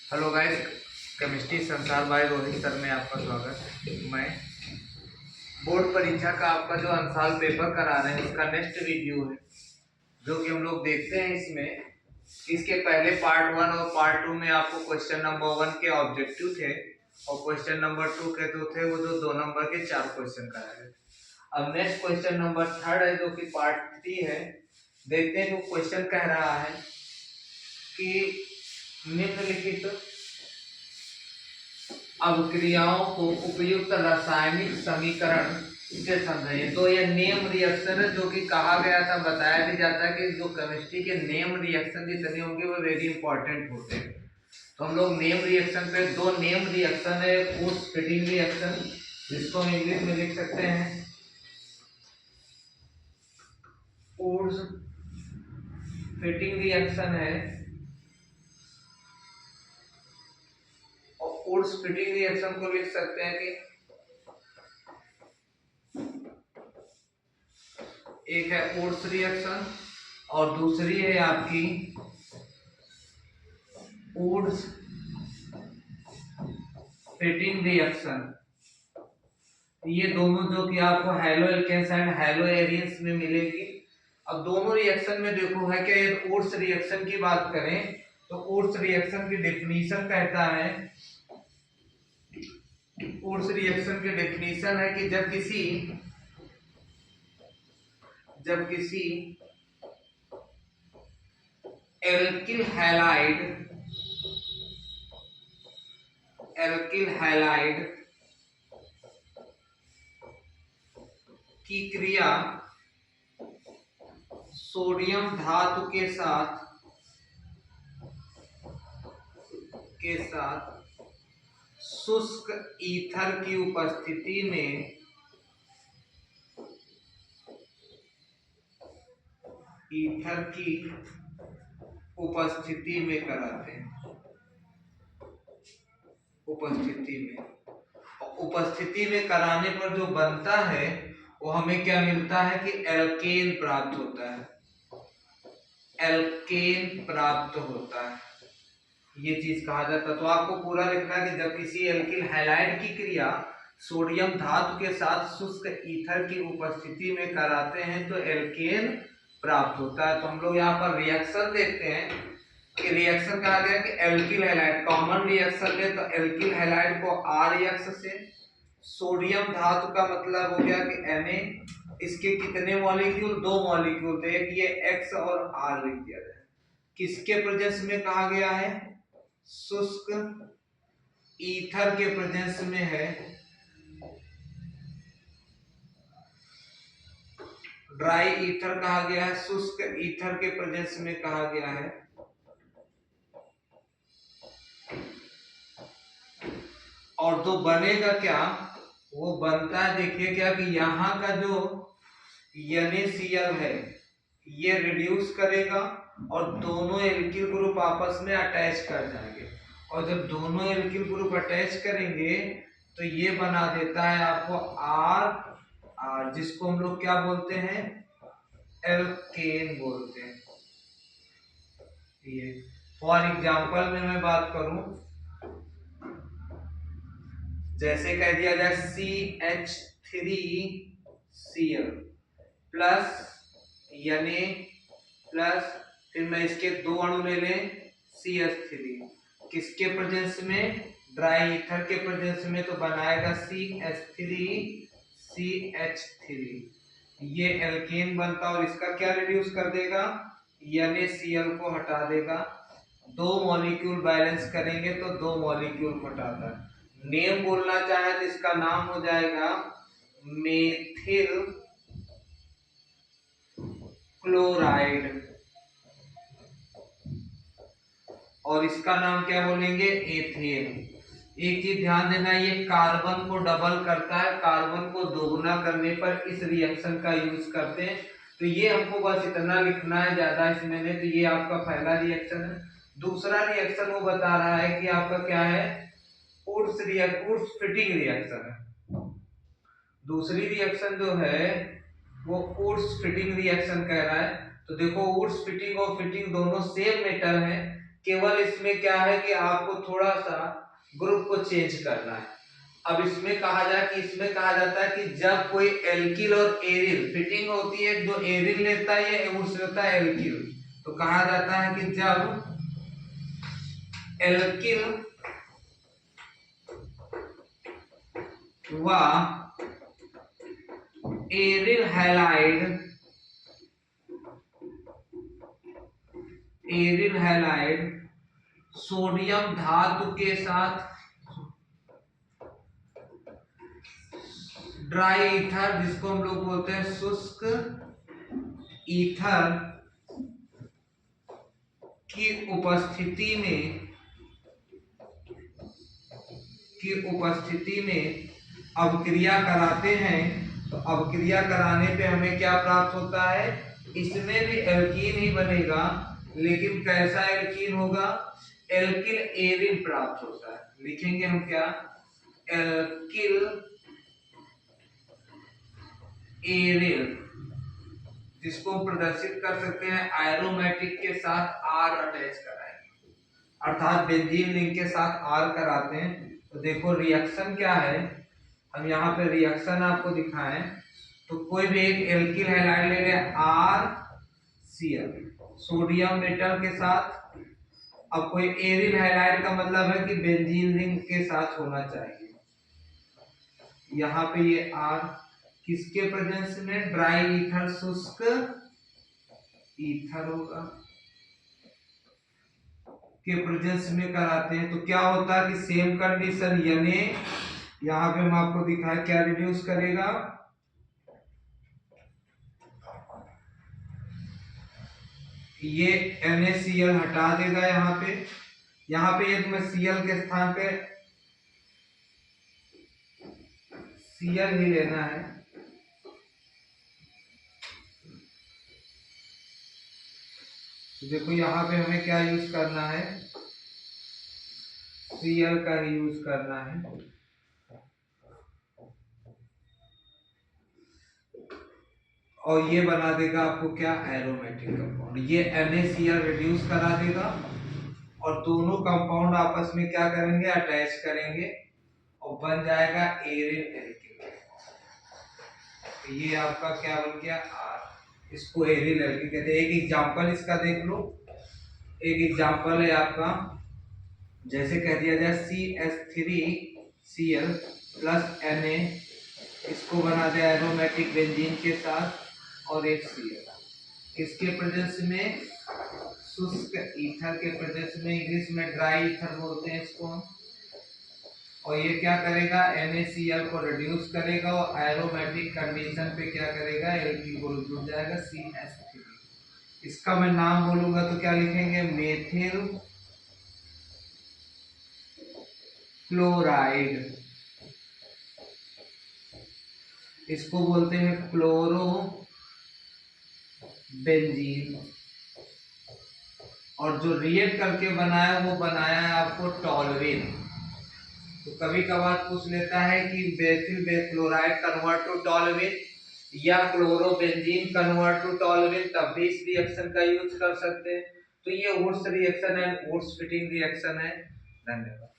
Hello guys, chemistry संसार भाई Rohit sir में आपका स्वागत है। मैं बोर्ड परीक्षा का आपका जो अंसाल पेपर करा रहे हैं उसका नेक्स्ट वीडियो है जो कि हम लोग देखते हैं। इसमें इसके पहले पार्ट 1 और पार्ट 2 में आपको क्वेश्चन नंबर 1 के ऑब्जेक्टिव थे और क्वेश्चन नंबर 2 के जो थे वो जो 2 नंबर के 4 क्वेश्चन कराए गए। अब नेक्स्ट क्वेश्चन नंबर 3 है जो कि पार्ट 3 है। देखते हैं वो क्वेश्चन कह रहा है कि निम्नलिखित अभिक्रियाओं को उपयुक्त रासायनिक समीकरण से समझाइए। तो ये नेम रिएक्शन है जो कि कहा गया था, बताया भी जाता है कि जो केमिस्ट्री के नेम रिएक्शन जितने होंगे वो वेरी इंपॉर्टेंट होते हैं। तो हम लोग नेम रिएक्शन पे दो नेम रिएक्शन है, फोर्स फिटिंग रिएक्शन जिसको हम इंग्लिश में लिख सकते हैं फोर्स फिटिंग रिएक्शन है, और फोर्स फिटिंग रिएक्शन को लिख सकते हैं कि एक है फोर्स रिएक्शन और दूसरी है आपकी फोर्स फिटिंग रिएक्शन। ये दोनों जो कि आपको halo alkanes and halo arenes में मिलेगी। अब दोनों रिएक्शन में देखो है कि ओट्स रिएक्शन की बात करें तो ओट्स रिएक्शन की डेफिनेशन कहता है, ओट्स रिएक्शन की डेफिनेशन है कि जब किसी एल्किल हैलाइड की क्रिया सोडियम धातु के साथ शुष्क ईथर की उपस्थिति में कराते हैं। उपस्थिति में कराने पर जो बनता है वो हमें क्या मिलता है कि एल्केन प्राप्त होता है। एल्केन प्राप्त होता है, ये चीज कहा जाता है। तो आपको पूरा लिखना है कि जब किसी एल्किल हैलाइड की क्रिया सोडियम धातु के साथ शुष्क ईथर की उपस्थिति में कराते हैं तो एल्केन प्राप्त होता है। तो हम लोग यहाँ पर रिएक्शन देखते हैं कि रिएक्शन कहा गया कि एल्किल हैलाइड कॉमन रिएक्शन ले तो एल्किल हैलाइड को RX से, सोडियम धातु का मतलब हो गया कि Na, इसके कितने मॉलिक्यूल, 2 मॉलिक्यूल, तो एक ये X और R लिख दिया जाए। किसके प्रेजेंस में कहा गया है, शुष्क ईथर के प्रेजेंस में है। ड्राई ईथर कहा गया है, शुष्क ईथर के प्रेजेंस में कहा गया है। और तो बनेगा क्या, वो बनता है देखिए क्या कि यहाँ का जो NaCl है ये रिड्यूस करेगा और दोनों एल्किल ग्रुप आपस में अटैच कर जाएंगे। और जब दोनों एल्किल ग्रुप अटैच करेंगे तो ये बना देता है आपको R, जिसको हम लोग क्या बोलते हैं, एल्केन बोलते हैं। ये फॉर एग्जांपल में मैं बात करूं, जैसे कह दिया जाए CH3Cl प्लस Na प्लस, फिर मैं इसके 2 अणु ले लें CH3, किसके प्रेजेंस में, ड्राई ईथर के प्रेजेंस में, तो बनाएगा CH3CH3, ये एल्केन बनता और इसका क्या रिड्यूस कर देगा, NaCl को हटा देगा। 2 मॉलिक्यूल बैलेंस करेंगे तो 2 मॉलिक्यूल हटाता है। नेम बोलना चाहे तो इसका नाम हो जाएगा मेथिल क्लोराइड, और इसका नाम क्या बोलेंगे, एथेन। एक चीज ध्यान देना, ये कार्बन को डबल करता है, कार्बन को दोगुना करने पर इस रिएक्शन का यूज करते हैं। तो ये हमको बस इतना लिखना है, ज्यादा इसमें नहीं। तो ये आपका पहला रिएक्शन है। दूसरा रिएक्शन वो बता रहा है कि आपका क्या है, वुड्स फिटिंग रिएक्शन है। दूसरी रिएक्शन जो है वो वुड्स फिटिंग रिएक्शन कह रहा है। तो देखो वुड्स फिटिंग और फिटिंग दोनों सेम मेटल है, केवल इसमें क्या है कि आपको थोड़ा सा ग्रुप को चेंज करना है। अब इसमें कहा जाए कि इसमें कहा जाता है कि जब कोई एल्किल और एरिल फिटिंग होती है, जो एरिल लेता है या एवुर्स लेता है एल्किल, तो कहा जाता है कि जब एल्किल व एरिल हैलाइड सोडियम धातु के साथ ड्राई ईथर, जिसको हम लोग बोलते हैं शुष्क ईथर की उपस्थिति में अवक्रिया कराते हैं, तो अवक्रिया कराने पे हमें क्या प्राप्त होता है? इसमें भी एल्कीन ही बनेगा, लेकिन कैसा एल्कीन होगा? एल्किल एरिल प्राप्त होता है। लिखेंगे हम क्या? एल्किल एरिल, जिसको प्रदर्शित कर सकते हैं एरोमेटिक के साथ आर अटैच कराएंगे, अर्थात बेंजीन रिंग के साथ आर कराते हैं। तो देखो रिएक्शन क्या है, हम यहाँ पे रिएक्शन आपको दिखाएं तो कोई भी एक एल्किल हैलाइड ले लें RCl सोडियम मेटल के साथ। अब कोई एरिल हैलाइड का मतलब है कि बेंजीन रिंग के साथ होना चाहिए। यहाँ पे ये R किसके प्रेजेंस में? ड्राई ईथर शुष्क ईथर होगा के प्रेजेंस में कराते हैं। तो क्या होता है कि सेम कंडीशन, यानी यहाँ पे हम आपको दिखाएं क्या रिड्यूस करेगा, ये NaCl हटा देगा। यहाँ पे यदि मैं Cl के स्थान पे Cl ही लेना है, तो देखो यहाँ पे हमें क्या यूज करना है? Cl का ही यूज करना है। और ये बना देगा आपको क्या? Aromatic compound. ये NaCl रिड्यूस करा देगा और दोनों कंपाउंड आपस में क्या करेंगे? अटैच करेंगे और बन जाएगा एरिल एल्किल। तो ये आपका क्या बन गया? R। इसको एरिल एल्किल कहते हैं। एक एग्जांपल इसका देख लो। एक एग्जांपल है आपका, जैसे कह दिया जाए CH3Cl प्लस Na, इसको बना दिया एरोमेटिक बेंजीन के साथ और एक Cl। इसके प्रेजेंस में शुष्क ईथर के प्रेजेंस में, इंग्लिश में ड्राई ईथर बोलते हैं इसको। और ये क्या करेगा? NaCl को रिड्यूस करेगा और एरोमेटिक कंडीशन पे क्या करेगा? एल्किल को जुड़ जाएगा CH3। इसका मैं नाम बोलूंगा तो क्या लिखेंगे? Methyl chloride. इसको बोलते हैं क्लोरो बेंजीन। और जो रिएक्ट करके बनाया वो बनाया है आपको टॉलरेन। तो कभी कभार पूछ लेता है कि बेथिल बेक्लोराइड कन्वर्ट टू टॉलरेन या क्लोरोबेंजीन कन्वर्ट टू टॉलरेन, तब भी इस रिएक्शन का यूज कर सकते हैं। तो ये वुड्स रिएक्शन है, वुड्स फिटिंग रिएक्शन है। धन्यवाद।